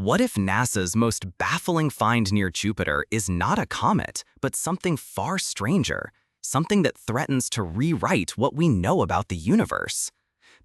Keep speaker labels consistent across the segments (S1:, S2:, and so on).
S1: What if NASA's most baffling find near Jupiter is not a comet, but something far stranger, something that threatens to rewrite what we know about the universe?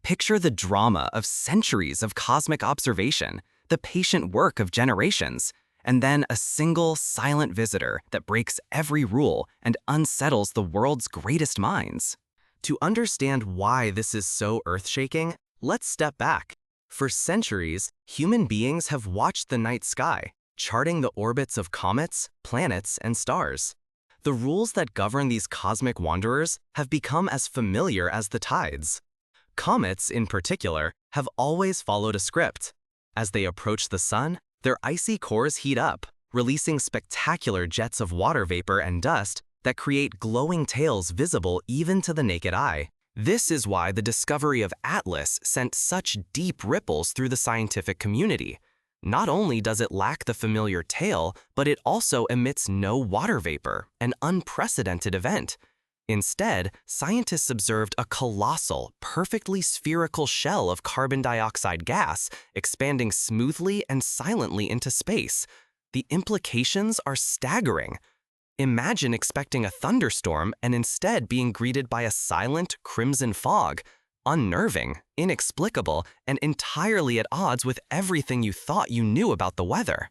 S1: Picture the drama of centuries of cosmic observation, the patient work of generations, and then a single, silent visitor that breaks every rule and unsettles the world's greatest minds. To understand why this is so earth-shaking, let's step back. For centuries, human beings have watched the night sky, charting the orbits of comets, planets, and stars. The rules that govern these cosmic wanderers have become as familiar as the tides. Comets, in particular, have always followed a script. As they approach the sun, their icy cores heat up, releasing spectacular jets of water vapor and dust that create glowing tails visible even to the naked eye. This is why the discovery of Atlas sent such deep ripples through the scientific community. Not only does it lack the familiar tail, but it also emits no water vapor, an unprecedented event. Instead, scientists observed a colossal, perfectly spherical shell of carbon dioxide gas expanding smoothly and silently into space. The implications are staggering. Imagine expecting a thunderstorm and instead being greeted by a silent, crimson fog, unnerving, inexplicable, and entirely at odds with everything you thought you knew about the weather.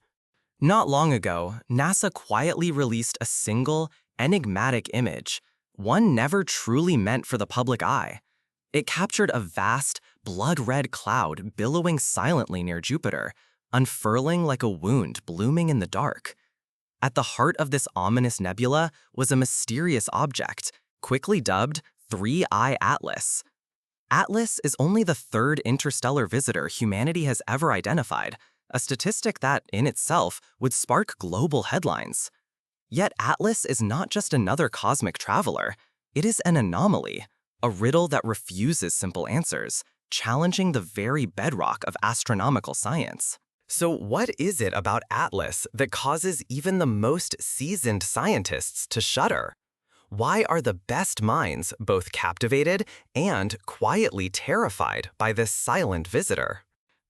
S1: Not long ago, NASA quietly released a single, enigmatic image, one never truly meant for the public eye. It captured a vast, blood-red cloud billowing silently near Jupiter, unfurling like a wound blooming in the dark. At the heart of this ominous nebula was a mysterious object, quickly dubbed 3I Atlas. Atlas is only the third interstellar visitor humanity has ever identified, a statistic that, in itself, would spark global headlines. Yet Atlas is not just another cosmic traveler. It is an anomaly, a riddle that refuses simple answers, challenging the very bedrock of astronomical science. So what is it about Atlas that causes even the most seasoned scientists to shudder? Why are the best minds both captivated and quietly terrified by this silent visitor?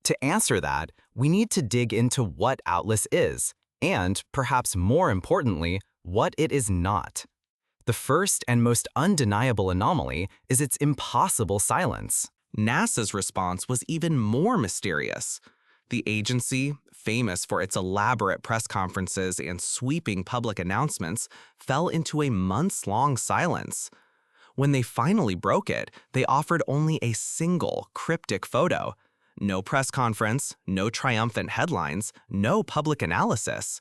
S1: To answer that, we need to dig into what Atlas is, and, perhaps more importantly, what it is not. The first and most undeniable anomaly is its impossible silence. NASA's response was even more mysterious. The agency, famous for its elaborate press conferences and sweeping public announcements, fell into a months-long silence. When they finally broke it, they offered only a single cryptic photo. No press conference, no triumphant headlines, no public analysis.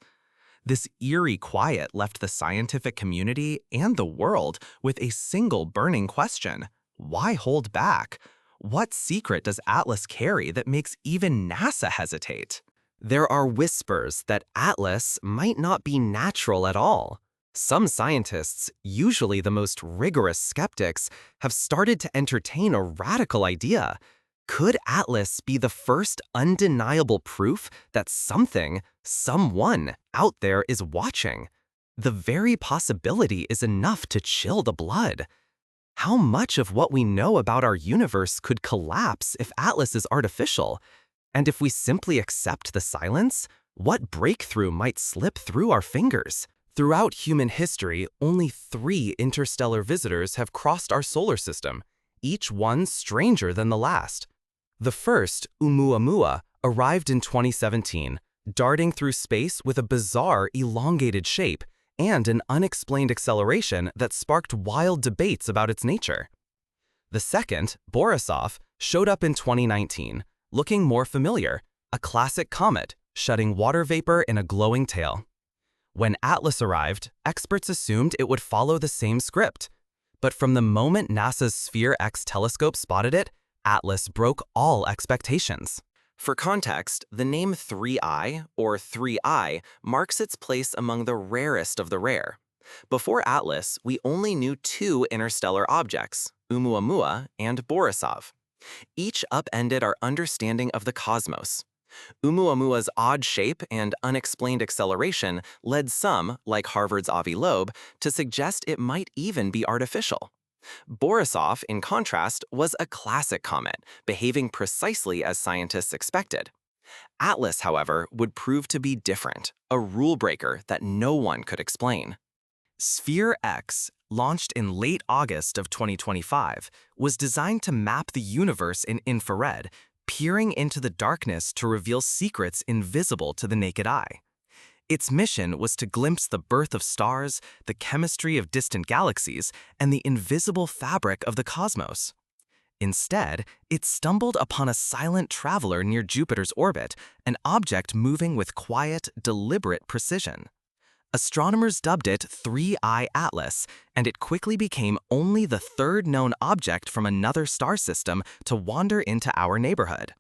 S1: This eerie quiet left the scientific community and the world with a single burning question: why hold back? What secret does Atlas carry that makes even NASA hesitate? There are whispers that Atlas might not be natural at all. Some scientists, usually the most rigorous skeptics, have started to entertain a radical idea. Could Atlas be the first undeniable proof that something, someone out there is watching? The very possibility is enough to chill the blood. How much of what we know about our universe could collapse if Atlas is artificial? And if we simply accept the silence, what breakthrough might slip through our fingers? Throughout human history, only 3 interstellar visitors have crossed our solar system, each one stranger than the last. The first, Oumuamua, arrived in 2017, darting through space with a bizarre, elongated shape and an unexplained acceleration that sparked wild debates about its nature. The second, Borisov, showed up in 2019, looking more familiar, a classic comet, shutting water vapor in a glowing tail. When Atlas arrived, experts assumed it would follow the same script. But from the moment NASA's Sphere X telescope spotted it, Atlas broke all expectations. For context, the name 3I, or 3I, marks its place among the rarest of the rare. Before Atlas, we only knew 2 interstellar objects, Oumuamua and Borisov. Each upended our understanding of the cosmos. Oumuamua's odd shape and unexplained acceleration led some, like Harvard's Avi Loeb, to suggest it might even be artificial. Borisov, in contrast, was a classic comet, behaving precisely as scientists expected. Atlas, however, would prove to be different, a rule breaker that no one could explain. Sphere X, launched in late August of 2025, was designed to map the universe in infrared, peering into the darkness to reveal secrets invisible to the naked eye. Its mission was to glimpse the birth of stars, the chemistry of distant galaxies, and the invisible fabric of the cosmos. Instead, it stumbled upon a silent traveler near Jupiter's orbit, an object moving with quiet, deliberate precision. Astronomers dubbed it 3-Eye Atlas, and it quickly became only the third known object from another star system to wander into our neighborhood.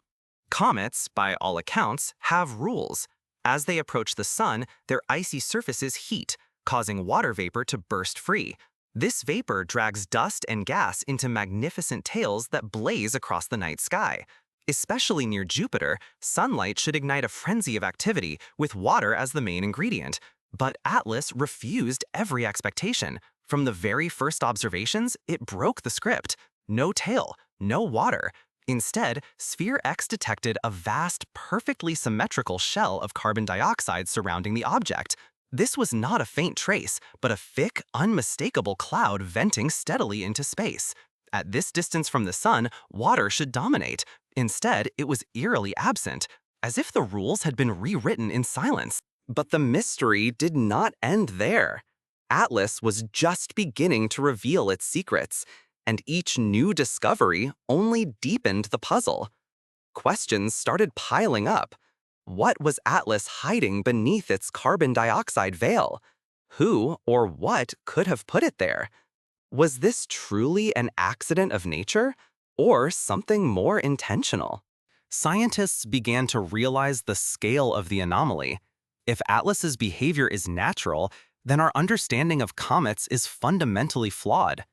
S1: Comets, by all accounts, have rules. As they approach the sun, their icy surfaces heat, causing water vapor to burst free. This vapor drags dust and gas into magnificent tails that blaze across the night sky. Especially near Jupiter, sunlight should ignite a frenzy of activity, with water as the main ingredient. But Atlas refused every expectation. From the very first observations, it broke the script. No tail, no water. Instead, Sphere X detected a vast, perfectly symmetrical shell of carbon dioxide surrounding the object. This was not a faint trace, but a thick, unmistakable cloud venting steadily into space. At this distance from the sun, water should dominate. Instead, it was eerily absent, as if the rules had been rewritten in silence. But the mystery did not end there. Atlas was just beginning to reveal its secrets, and each new discovery only deepened the puzzle. Questions started piling up. What was Atlas hiding beneath its carbon dioxide veil? Who or what could have put it there? Was this truly an accident of nature, or something more intentional? Scientists began to realize the scale of the anomaly. If Atlas's behavior is natural, then our understanding of comets is fundamentally flawed.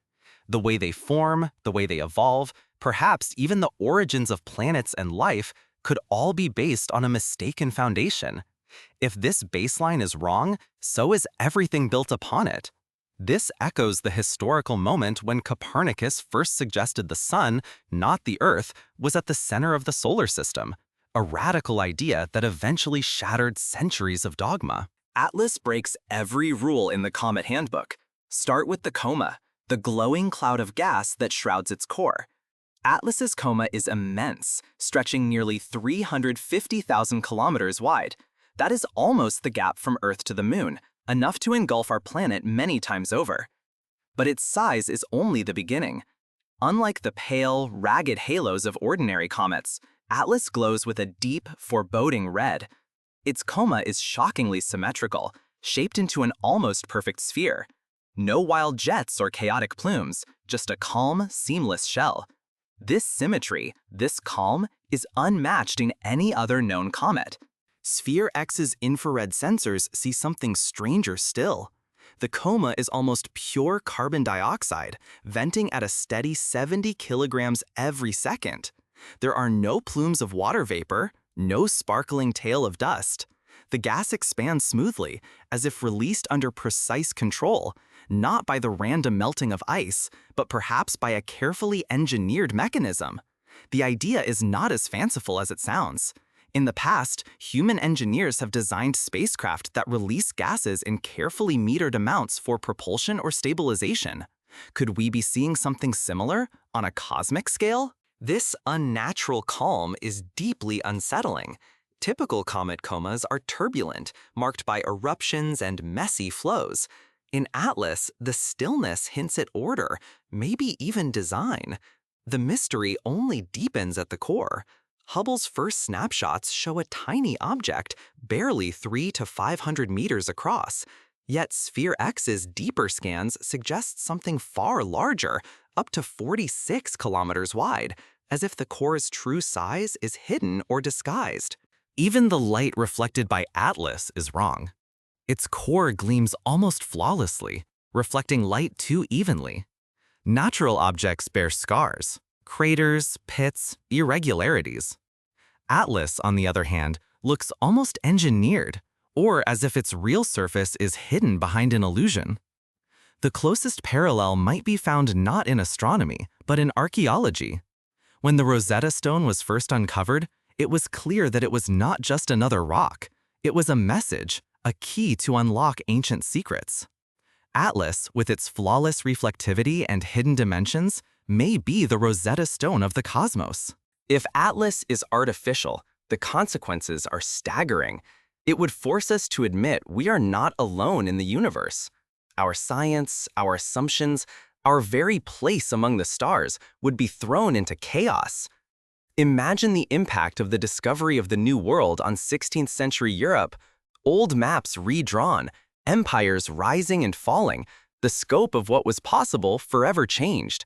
S1: The way they form, the way they evolve, perhaps even the origins of planets and life could all be based on a mistaken foundation. If this baseline is wrong, so is everything built upon it. This echoes the historical moment when Copernicus first suggested the sun, not the Earth, was at the center of the solar system, a radical idea that eventually shattered centuries of dogma. Atlas breaks every rule in the Comet Handbook. Start with the coma, the glowing cloud of gas that shrouds its core. Atlas's coma is immense, stretching nearly 350,000 kilometers wide. That is almost the gap from Earth to the Moon, enough to engulf our planet many times over. But its size is only the beginning. Unlike the pale, ragged halos of ordinary comets, Atlas glows with a deep, foreboding red. Its coma is shockingly symmetrical, shaped into an almost perfect sphere. No wild jets or chaotic plumes, just a calm, seamless shell. This symmetry, this calm, is unmatched in any other known comet. Sphere X's infrared sensors see something stranger still. The coma is almost pure carbon dioxide, venting at a steady 70 kilograms every second. There are no plumes of water vapor, no sparkling tail of dust. The gas expands smoothly, as if released under precise control, not by the random melting of ice, but perhaps by a carefully engineered mechanism. The idea is not as fanciful as it sounds. In the past, human engineers have designed spacecraft that release gases in carefully metered amounts for propulsion or stabilization. Could we be seeing something similar on a cosmic scale? This unnatural calm is deeply unsettling. Typical comet comas are turbulent, marked by eruptions and messy flows. In Atlas, the stillness hints at order, maybe even design. The mystery only deepens at the core. Hubble's first snapshots show a tiny object, barely 300 to 500 meters across. Yet Sphere X's deeper scans suggest something far larger, up to 46 kilometers wide, as if the core's true size is hidden or disguised. Even the light reflected by Atlas is wrong. Its core gleams almost flawlessly, reflecting light too evenly. Natural objects bear scars, craters, pits, irregularities. Atlas, on the other hand, looks almost engineered, or as if its real surface is hidden behind an illusion. The closest parallel might be found not in astronomy, but in archaeology. When the Rosetta Stone was first uncovered, it was clear that it was not just another rock. It was a message, a key to unlock ancient secrets. Atlas, with its flawless reflectivity and hidden dimensions, may be the Rosetta Stone of the cosmos. If Atlas is artificial, the consequences are staggering. It would force us to admit we are not alone in the universe. Our science, our assumptions, our very place among the stars would be thrown into chaos. Imagine the impact of the discovery of the New World on 16th century Europe. Old maps redrawn, empires rising and falling, the scope of what was possible forever changed.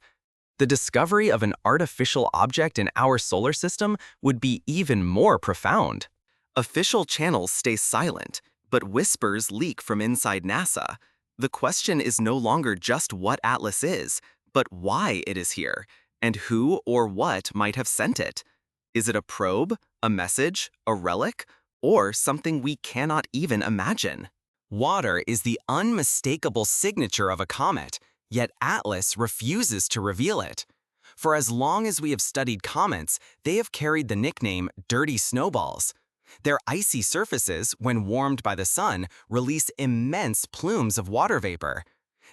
S1: The discovery of an artificial object in our solar system would be even more profound. Official channels stay silent, but whispers leak from inside NASA. The question is no longer just what Atlas is, but why it is here, and who or what might have sent it. Is it a probe, a message, a relic, or something we cannot even imagine? Water is the unmistakable signature of a comet, yet Atlas refuses to reveal it. For as long as we have studied comets, they have carried the nickname dirty snowballs. Their icy surfaces, when warmed by the sun, release immense plumes of water vapor.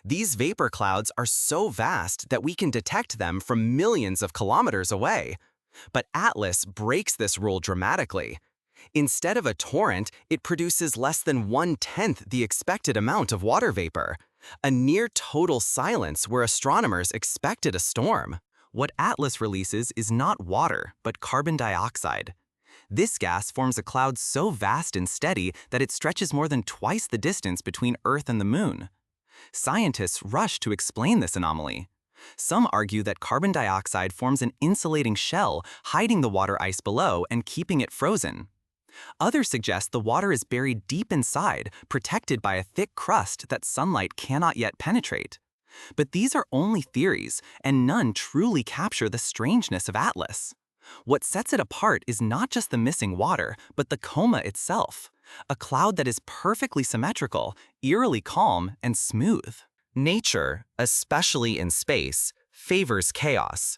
S1: These vapor clouds are so vast that we can detect them from millions of kilometers away. But Atlas breaks this rule dramatically. Instead of a torrent, it produces less than 1/10 the expected amount of water vapor, a near total silence where astronomers expected a storm. What Atlas releases is not water, but carbon dioxide. This gas forms a cloud so vast and steady that it stretches more than twice the distance between Earth and the Moon. Scientists rush to explain this anomaly. Some argue that carbon dioxide forms an insulating shell, hiding the water ice below and keeping it frozen. Others suggest the water is buried deep inside, protected by a thick crust that sunlight cannot yet penetrate. But these are only theories, and none truly capture the strangeness of Atlas. What sets it apart is not just the missing water, but the coma itself, a cloud that is perfectly symmetrical, eerily calm, and smooth. Nature, especially in space, favors chaos.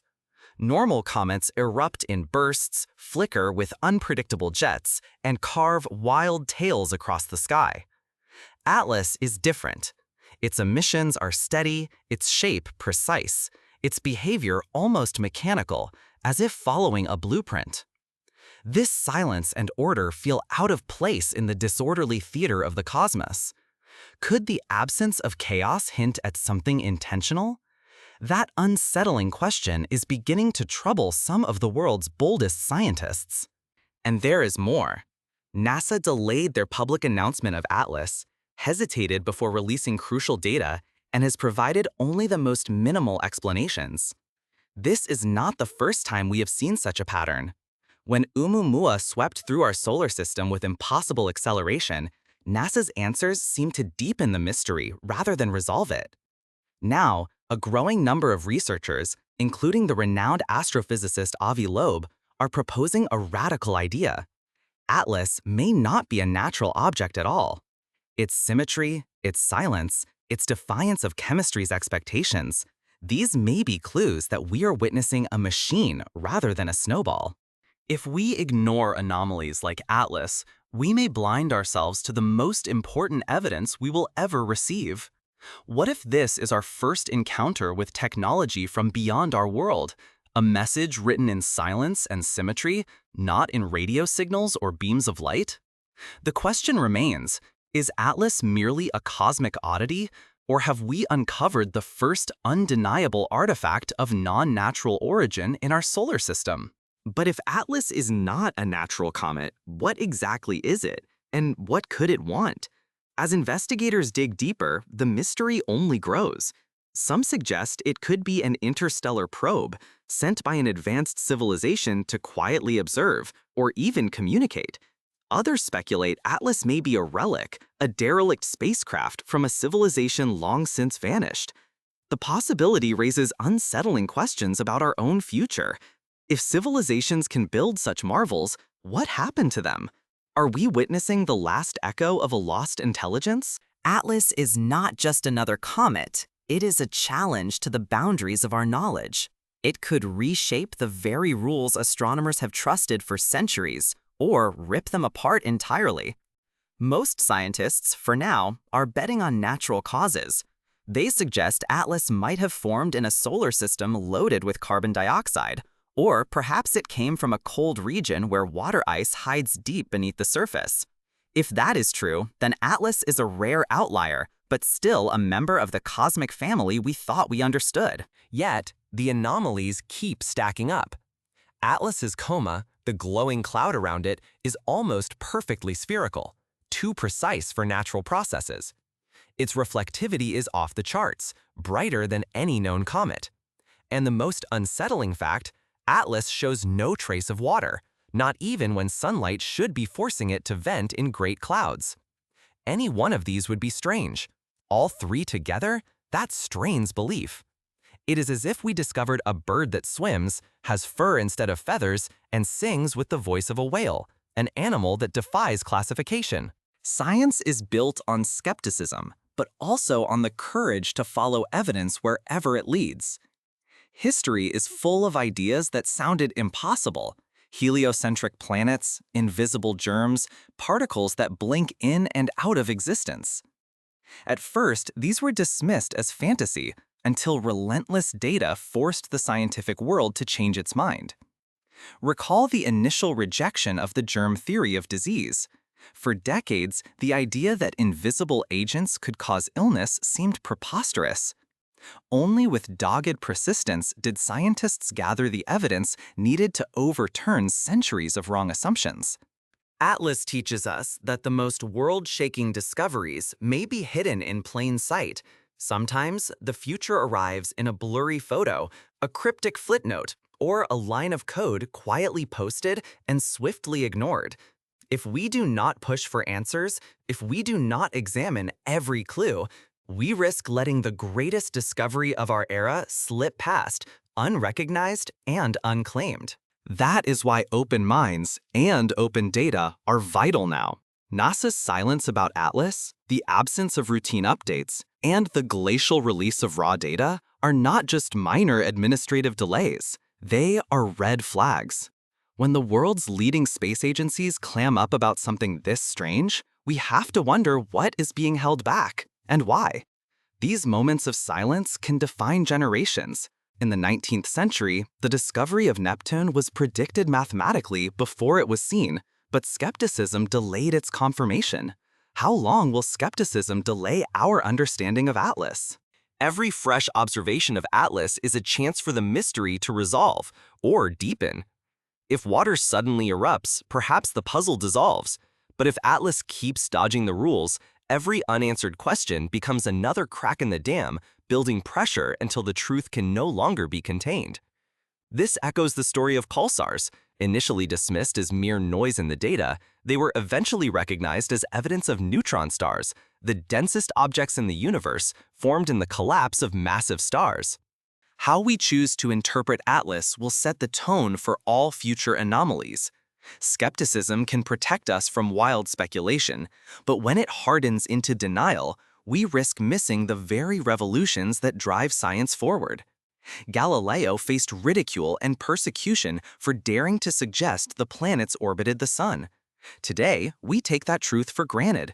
S1: Normal comets erupt in bursts, flicker with unpredictable jets, and carve wild tails across the sky. Atlas is different. Its emissions are steady, its shape precise, its behavior almost mechanical, as if following a blueprint. This silence and order feel out of place in the disorderly theater of the cosmos. Could the absence of chaos hint at something intentional? That unsettling question is beginning to trouble some of the world's boldest scientists. And there is more. NASA delayed their public announcement of Atlas, hesitated before releasing crucial data, and has provided only the most minimal explanations. This is not the first time we have seen such a pattern. When Oumuamua swept through our solar system with impossible acceleration, NASA's answers seemed to deepen the mystery rather than resolve it. Now, a growing number of researchers, including the renowned astrophysicist Avi Loeb, are proposing a radical idea. Atlas may not be a natural object at all. Its symmetry, its silence, its defiance of chemistry's expectations, these may be clues that we are witnessing a machine rather than a snowball. If we ignore anomalies like Atlas, we may blind ourselves to the most important evidence we will ever receive. What if this is our first encounter with technology from beyond our world, a message written in silence and symmetry, not in radio signals or beams of light? The question remains, is Atlas merely a cosmic oddity, or have we uncovered the first undeniable artifact of non-natural origin in our solar system? But if Atlas is not a natural comet, what exactly is it, and what could it want? As investigators dig deeper, the mystery only grows. Some suggest it could be an interstellar probe, sent by an advanced civilization to quietly observe, or even communicate. Others speculate Atlas may be a relic, a derelict spacecraft from a civilization long since vanished. The possibility raises unsettling questions about our own future. If civilizations can build such marvels, what happened to them? Are we witnessing the last echo of a lost intelligence?
S2: Atlas is not just another comet. It is a challenge to the boundaries of our knowledge.
S1: It could reshape the very rules astronomers have trusted for centuries, or rip them apart entirely. Most scientists, for now, are betting on natural causes. They suggest Atlas might have formed in a solar system loaded with carbon dioxide, or perhaps it came from a cold region where water ice hides deep beneath the surface. If that is true, then Atlas is a rare outlier, but still a member of the cosmic family we thought we understood.
S2: Yet, the anomalies keep stacking up. Atlas's coma, the glowing cloud around it, is almost perfectly spherical, too precise for natural processes. Its reflectivity is off the charts, brighter than any known comet. And the most unsettling fact, Atlas shows no trace of water, not even when sunlight should be forcing it to vent in great clouds. Any one of these would be strange. All three together? That strains belief. It is as if we discovered a bird that swims, has fur instead of feathers, and sings with the voice of a whale, an animal that defies classification.
S1: Science is built on skepticism, but also on the courage to follow evidence wherever it leads. History is full of ideas that sounded impossible. Heliocentric planets, invisible germs, particles that blink in and out of existence. At first, these were dismissed as fantasy until relentless data forced the scientific world to change its mind. Recall the initial rejection of the germ theory of disease. For decades, the idea that invisible agents could cause illness seemed preposterous. Only with dogged persistence did scientists gather the evidence needed to overturn centuries of wrong assumptions. Atlas teaches us that the most world-shaking discoveries may be hidden in plain sight. Sometimes, the future arrives in a blurry photo, a cryptic footnote, or a line of code quietly posted and swiftly ignored. If we do not push for answers, if we do not examine every clue, we risk letting the greatest discovery of our era slip past, unrecognized and unclaimed. That is why open minds and open data are vital now. NASA's silence about Atlas, the absence of routine updates, and the glacial release of raw data are not just minor administrative delays. They are red flags. When the world's leading space agencies clam up about something this strange, we have to wonder what is being held back and why. These moments of silence can define generations. In the 19th century, the discovery of Neptune was predicted mathematically before it was seen, but skepticism delayed its confirmation. How long will skepticism delay our understanding of Atlas? Every fresh observation of Atlas is a chance for the mystery to resolve or deepen. If water suddenly erupts, perhaps the puzzle dissolves. But if Atlas keeps dodging the rules, every unanswered question becomes another crack in the dam, building pressure until the truth can no longer be contained. This echoes the story of pulsars. Initially dismissed as mere noise in the data, they were eventually recognized as evidence of neutron stars, the densest objects in the universe, formed in the collapse of massive stars. How we choose to interpret Atlas will set the tone for all future anomalies. Skepticism can protect us from wild speculation, but when it hardens into denial, we risk missing the very revolutions that drive science forward. Galileo faced ridicule and persecution for daring to suggest the planets orbited the sun. Today, we take that truth for granted.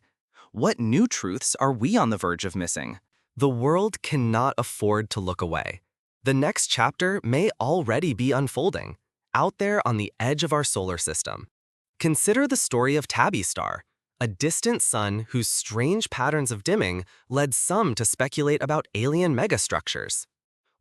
S1: What new truths are we on the verge of missing? The world cannot afford to look away. The next chapter may already be unfolding, out there on the edge of our solar system. Consider the story of Tabby Star, a distant sun whose strange patterns of dimming led some to speculate about alien megastructures.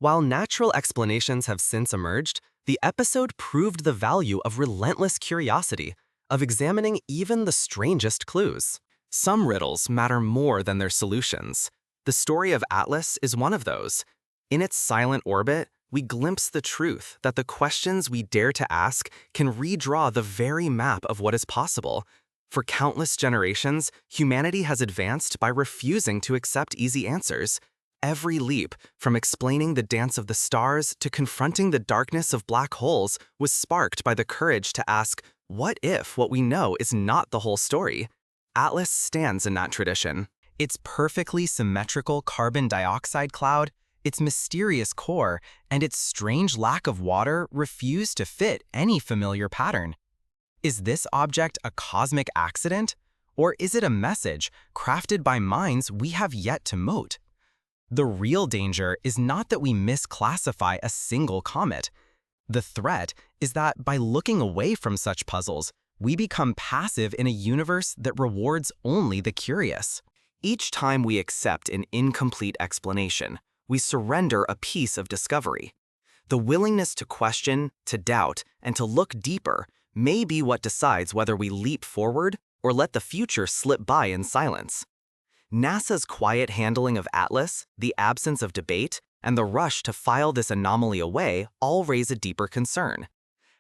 S1: While natural explanations have since emerged, the episode proved the value of relentless curiosity, of examining even the strangest clues. Some riddles matter more than their solutions. The story of Atlas is one of those. In its silent orbit, we glimpse the truth that the questions we dare to ask can redraw the very map of what is possible. For countless generations, humanity has advanced by refusing to accept easy answers. Every leap, from explaining the dance of the stars to confronting the darkness of black holes, was sparked by the courage to ask, what if what we know is not the whole story? Atlas stands in that tradition. Its perfectly symmetrical carbon dioxide cloud, its mysterious core, and its strange lack of water refuse to fit any familiar pattern. Is this object a cosmic accident? Or is it a message crafted by minds we have yet to mote? The real danger is not that we misclassify a single comet. The threat is that by looking away from such puzzles, we become passive in a universe that rewards only the curious. Each time we accept an incomplete explanation, we surrender a piece of discovery. The willingness to question, to doubt, and to look deeper may be what decides whether we leap forward or let the future slip by in silence. NASA's quiet handling of Atlas, the absence of debate, and the rush to file this anomaly away all raise a deeper concern.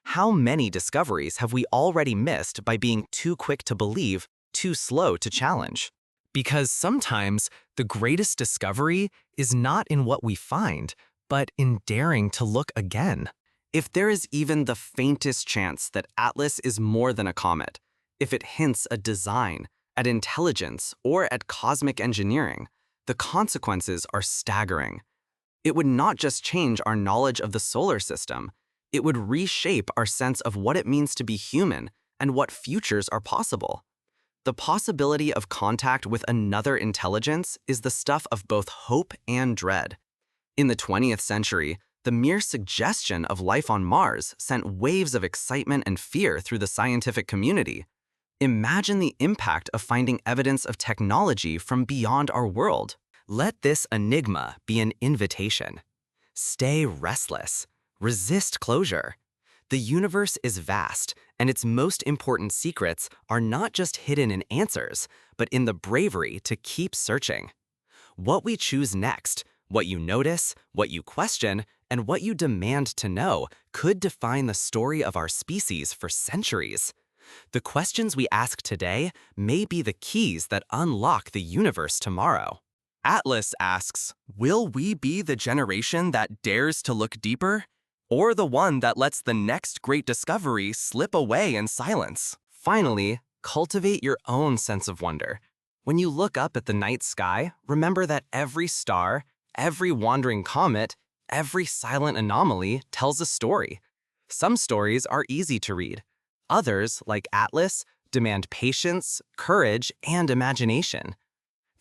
S1: How many discoveries have we already missed by being too quick to believe, too slow to challenge? Because sometimes the greatest discovery is not in what we find, but in daring to look again. If there is even the faintest chance that Atlas is more than a comet, if it hints at design, at intelligence, or at cosmic engineering, the consequences are staggering. It would not just change our knowledge of the solar system, it would reshape our sense of what it means to be human and what futures are possible. The possibility of contact with another intelligence is the stuff of both hope and dread. In the 20th century, the mere suggestion of life on Mars sent waves of excitement and fear through the scientific community. Imagine the impact of finding evidence of technology from beyond our world. Let this enigma be an invitation. Stay restless. Resist closure. The universe is vast, and its most important secrets are not just hidden in answers, but in the bravery to keep searching. What we choose next, what you notice, what you question, and what you demand to know could define the story of our species for centuries. The questions we ask today may be the keys that unlock the universe tomorrow. Atlas asks, will we be the generation that dares to look deeper? Or the one that lets the next great discovery slip away in silence? Finally, cultivate your own sense of wonder. When you look up at the night sky, remember that every star, every wandering comet, every silent anomaly tells a story. Some stories are easy to read. Others, like Atlas, demand patience, courage, and imagination.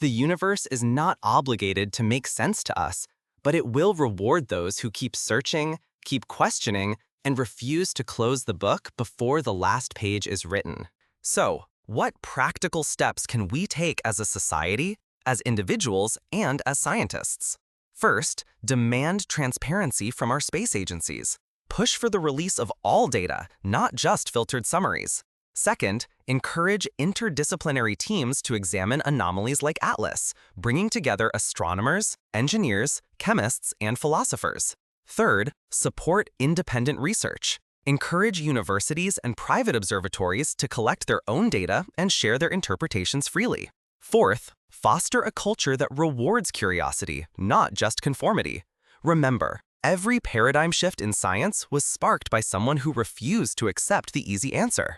S1: The universe is not obligated to make sense to us, but it will reward those who keep searching, keep questioning, and refuse to close the book before the last page is written. So, what practical steps can we take as a society, as individuals, and as scientists? First, demand transparency from our space agencies. Push for the release of all data, not just filtered summaries. Second, encourage interdisciplinary teams to examine anomalies like Atlas, bringing together astronomers, engineers, chemists, and philosophers. Third, support independent research. Encourage universities and private observatories to collect their own data and share their interpretations freely. Fourth, foster a culture that rewards curiosity, not just conformity. Remember, every paradigm shift in science was sparked by someone who refused to accept the easy answer.